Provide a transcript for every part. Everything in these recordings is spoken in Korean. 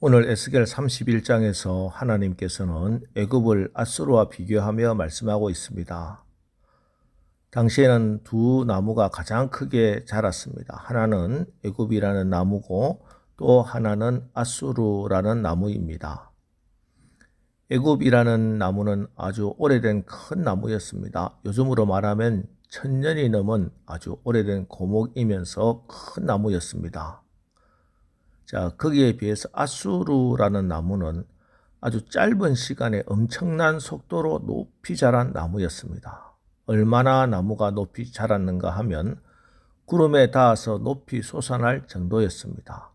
오늘 에스겔 31장에서 하나님께서는 애굽을 앗수르와 비교하며 말씀하고 있습니다. 당시에는 두 나무가 가장 크게 자랐습니다. 하나는 애굽이라는 나무고 또 하나는 앗수르라는 나무입니다. 애굽이라는 나무는 아주 오래된 큰 나무였습니다. 요즘으로 말하면 1000년이 넘은 아주 오래된 고목이면서 큰 나무였습니다. 자, 거기에 비해서 앗수르라는 나무는 아주 짧은 시간에 엄청난 속도로 높이 자란 나무였습니다. 얼마나 나무가 높이 자랐는가 하면 구름에 닿아서 높이 솟아날 정도였습니다.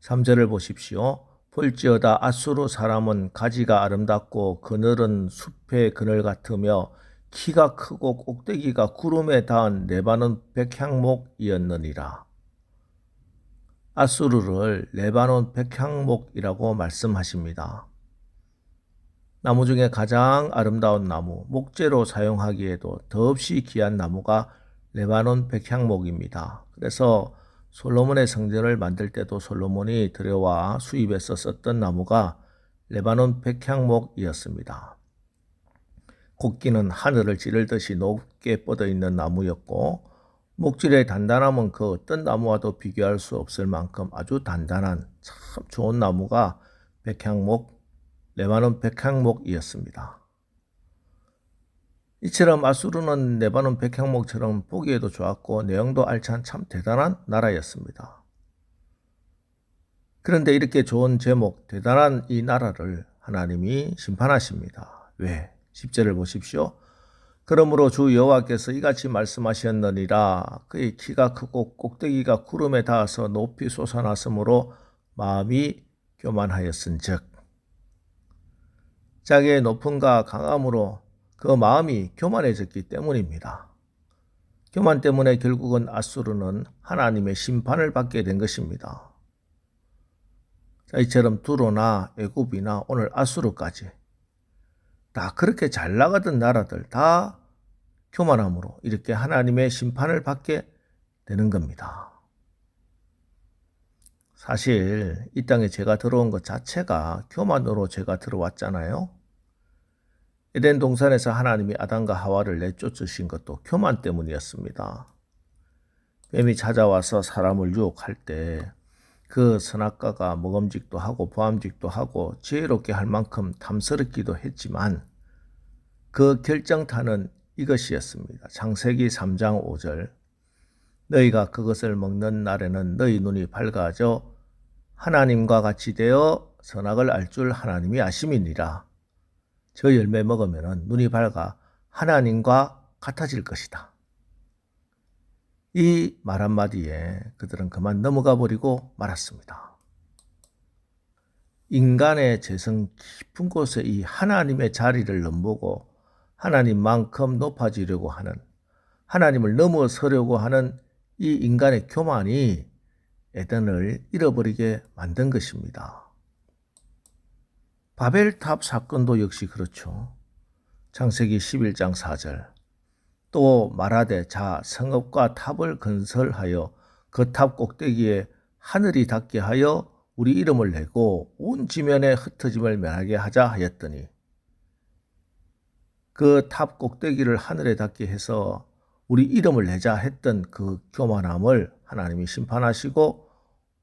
3절을 보십시오. 볼지어다 앗수르 사람은 가지가 아름답고 그늘은 숲의 그늘 같으며 키가 크고 꼭대기가 구름에 닿은 레바논 백향목이었느니라. 앗수르를 레바논 백향목이라고 말씀하십니다. 나무 중에 가장 아름다운 나무, 목재로 사용하기에도 더없이 귀한 나무가 레바논 백향목입니다. 그래서 솔로몬의 성전을 만들 때도 솔로몬이 들여와 수입해서 썼던 나무가 레바논 백향목이었습니다. 곡기는 하늘을 찌르듯이 높게 뻗어 있는 나무였고 목질의 단단함은 그 어떤 나무와도 비교할 수 없을 만큼 아주 단단한 참 좋은 나무가 백향목, 레바논 백향목이었습니다. 이처럼 앗수르는 레바논 백향목처럼 보기에도 좋았고 내용도 알찬 참 대단한 나라였습니다. 그런데 이렇게 좋은 제목, 대단한 이 나라를 하나님이 심판하십니다. 왜? 10절을 보십시오. 그러므로 주 여호와께서 이같이 말씀하셨느니라. 그의 키가 크고 꼭대기가 구름에 닿아서 높이 솟아났으므로 마음이 교만하였은즉 자기의 높음과 강함으로 그 마음이 교만해졌기 때문입니다. 교만 때문에 결국은 앗수르는 하나님의 심판을 받게 된 것입니다. 자, 이처럼 두로나 애굽이나 오늘 앗수르까지 다 그렇게 잘 나가던 나라들 다 교만함으로 이렇게 하나님의 심판을 받게 되는 겁니다. 사실 이 땅에 죄가 들어온 것 자체가 교만으로 죄가 들어왔잖아요. 에덴 동산에서 하나님이 아담과 하와를 내쫓으신 것도 교만 때문이었습니다. 뱀이 찾아와서 사람을 유혹할 때 그 선악과가 먹음직도 하고 보암직도 하고 지혜롭게 할 만큼 탐스럽기도 했지만 그 결정타는 이것이었습니다. 창세기 3장 5절 너희가 그것을 먹는 날에는 너희 눈이 밝아져 하나님과 같이 되어 선악을 알 줄 하나님이 아심이니라. 저 열매 먹으면 눈이 밝아 하나님과 같아질 것이다. 이 말 한마디에 그들은 그만 넘어가 버리고 말았습니다. 인간의 재성 깊은 곳에 이 하나님의 자리를 넘보고 하나님만큼 높아지려고 하는, 하나님을 넘어서려고 하는 이 인간의 교만이 에덴을 잃어버리게 만든 것입니다. 바벨탑 사건도 역시 그렇죠. 창세기 11장 4절 또 말하되 자 성읍과 탑을 건설하여 그 탑 꼭대기에 하늘이 닿게 하여 우리 이름을 내고 온 지면에 흩어짐을 면하게 하자 하였더니 그 탑 꼭대기를 하늘에 닿게 해서 우리 이름을 내자 했던 그 교만함을 하나님이 심판하시고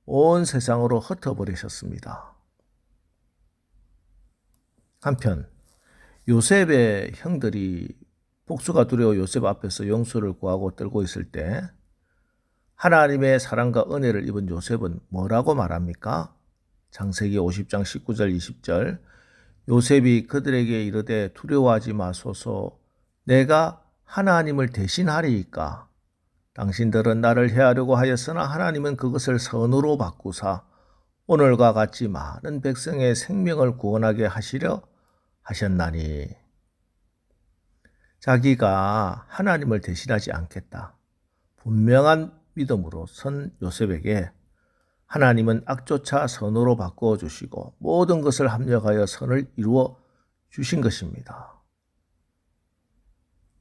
온 세상으로 흩어버리셨습니다. 한편 요셉의 형들이 복수가 두려워 요셉 앞에서 용서를 구하고 떨고 있을 때 하나님의 사랑과 은혜를 입은 요셉은 뭐라고 말합니까? 창세기 50장 19절 20절 요셉이 그들에게 이르되 두려워하지 마소서 내가 하나님을 대신하리이까 당신들은 나를 해하려고 하였으나 하나님은 그것을 선으로 바꾸사 오늘과 같이 많은 백성의 생명을 구원하게 하시려 하셨나니 자기가 하나님을 대신하지 않겠다. 분명한 믿음으로 선 요셉에게 하나님은 악조차 선으로 바꾸어 주시고 모든 것을 합력하여 선을 이루어 주신 것입니다.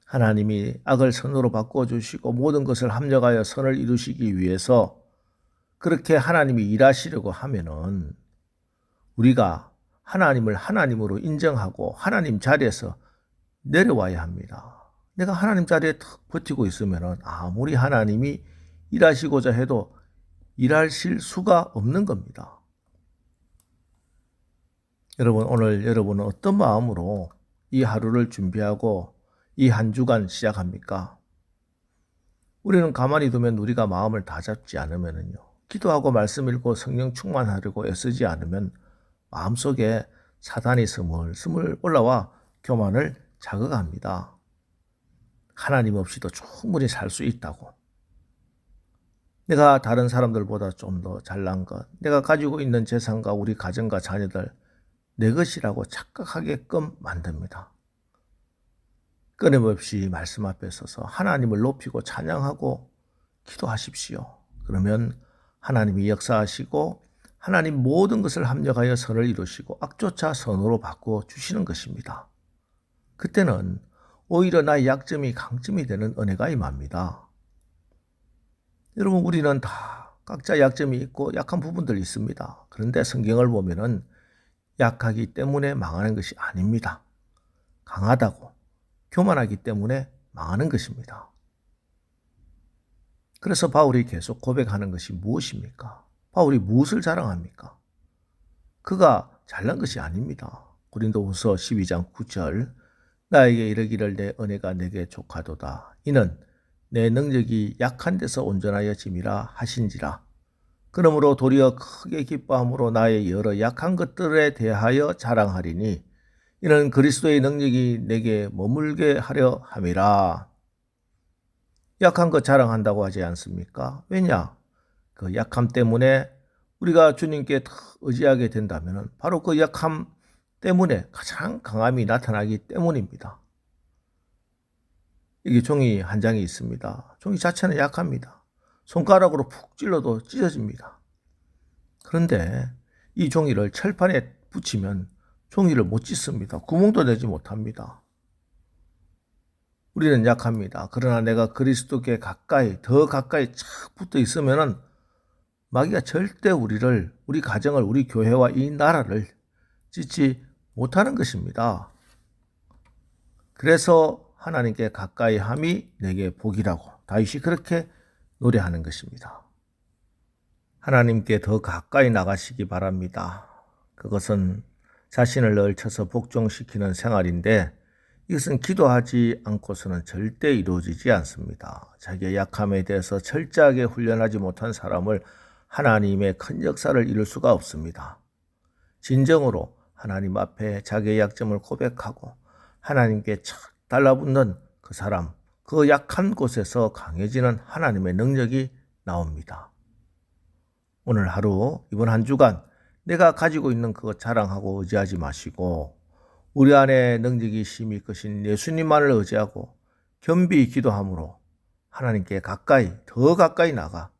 하나님이 악을 선으로 바꾸어 주시고 모든 것을 합력하여 선을 이루시기 위해서 그렇게 하나님이 일하시려고 하면은 우리가 하나님을 하나님으로 인정하고 하나님 자리에서 내려와야 합니다. 내가 하나님 자리에 탁 버티고 있으면은 아무리 하나님이 일하시고자 해도 일하실 수가 없는 겁니다. 여러분, 오늘 여러분은 어떤 마음으로 이 하루를 준비하고 이 한 주간 시작합니까? 우리는 가만히 두면 우리가 마음을 다 잡지 않으면요. 기도하고 말씀 읽고 성령 충만하려고 애쓰지 않으면 마음속에 사단이 스물스물 올라와 교만을 자극합니다. 하나님 없이도 충분히 살 수 있다고. 내가 다른 사람들보다 좀 더 잘난 것, 내가 가지고 있는 재산과 우리 가정과 자녀들 내 것이라고 착각하게끔 만듭니다. 끊임없이 말씀 앞에 서서 하나님을 높이고 찬양하고 기도하십시오. 그러면 하나님이 역사하시고 하나님 모든 것을 합력하여 선을 이루시고 악조차 선으로 바꾸어 주시는 것입니다. 그때는 오히려 나의 약점이 강점이 되는 은혜가 임합니다. 여러분, 우리는 다 각자 약점이 있고 약한 부분들이 있습니다. 그런데 성경을 보면은 약하기 때문에 망하는 것이 아닙니다. 강하다고, 교만하기 때문에 망하는 것입니다. 그래서 바울이 계속 고백하는 것이 무엇입니까? 바울이 무엇을 자랑합니까? 그가 잘난 것이 아닙니다. 고린도후서 12장 9절 나에게 이르기를 내 은혜가 내게 족하도다. 이는 내 능력이 약한 데서 온전하여 짐이라 하신지라. 그러므로 도리어 크게 기뻐함으로 나의 여러 약한 것들에 대하여 자랑하리니 이는 그리스도의 능력이 내게 머물게 하려 함이라. 약한 것 자랑한다고 하지 않습니까? 왜냐? 그 약함 때문에 우리가 주님께 의지하게 된다면 바로 그 약함 때문에 가장 강함이 나타나기 때문입니다. 이게 종이 한 장이 있습니다. 종이 자체는 약합니다. 손가락으로 푹 찔러도 찢어집니다. 그런데 이 종이를 철판에 붙이면 종이를 못 찢습니다. 구멍도 내지 못합니다. 우리는 약합니다. 그러나 내가 그리스도께 가까이, 더 가까이 착 붙어 있으면은 마귀가 절대 우리를, 우리 가정을, 우리 교회와 이 나라를 찢지 못하는 것입니다. 그래서 하나님께 가까이 함이 내게 복이라고 다윗이 그렇게 노래하는 것입니다. 하나님께 더 가까이 나가시기 바랍니다. 그것은 자신을 널쳐서 복종시키는 생활인데 이것은 기도하지 않고서는 절대 이루어지지 않습니다. 자기의 약함에 대해서 철저하게 훈련하지 못한 사람을 하나님의 큰 역사를 이룰 수가 없습니다. 진정으로 하나님 앞에 자기의 약점을 고백하고 하나님께 착 달라붙는 그 사람, 그 약한 곳에서 강해지는 하나님의 능력이 나옵니다. 오늘 하루, 이번 한 주간 내가 가지고 있는 그것 자랑하고 의지하지 마시고 우리 안에 능력이 심히 크신 예수님만을 의지하고 겸비히 기도함으로 하나님께 가까이, 더 가까이 나가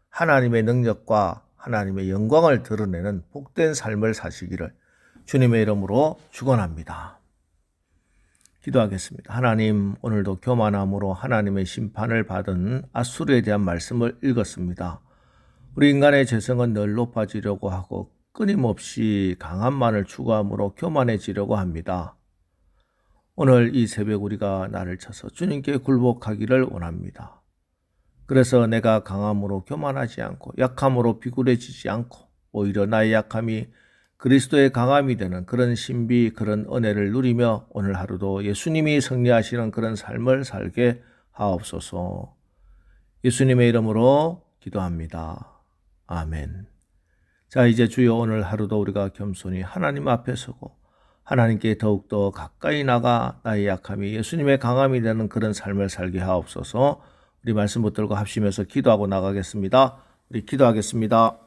하나님의 능력과 하나님의 영광을 드러내는 복된 삶을 사시기를 주님의 이름으로 축원합니다. 기도하겠습니다. 하나님, 오늘도 교만함으로 하나님의 심판을 받은 앗수르에 대한 말씀을 읽었습니다. 우리 인간의 죄성은 늘 높아지려고 하고 끊임없이 강함만을 추구함으로 교만해지려고 합니다. 오늘 이 새벽 우리가 나를 쳐서 주님께 굴복하기를 원합니다. 그래서 내가 강함으로 교만하지 않고 약함으로 비굴해지지 않고 오히려 나의 약함이 그리스도의 강함이 되는 그런 신비, 그런 은혜를 누리며 오늘 하루도 예수님이 승리하시는 그런 삶을 살게 하옵소서. 예수님의 이름으로 기도합니다. 아멘. 자, 이제 주여 오늘 하루도 우리가 겸손히 하나님 앞에 서고 하나님께 더욱더 가까이 나가 나의 약함이 예수님의 강함이 되는 그런 삶을 살게 하옵소서. 우리 말씀 붙들고 합심해서 기도하고 나가겠습니다. 우리 기도하겠습니다.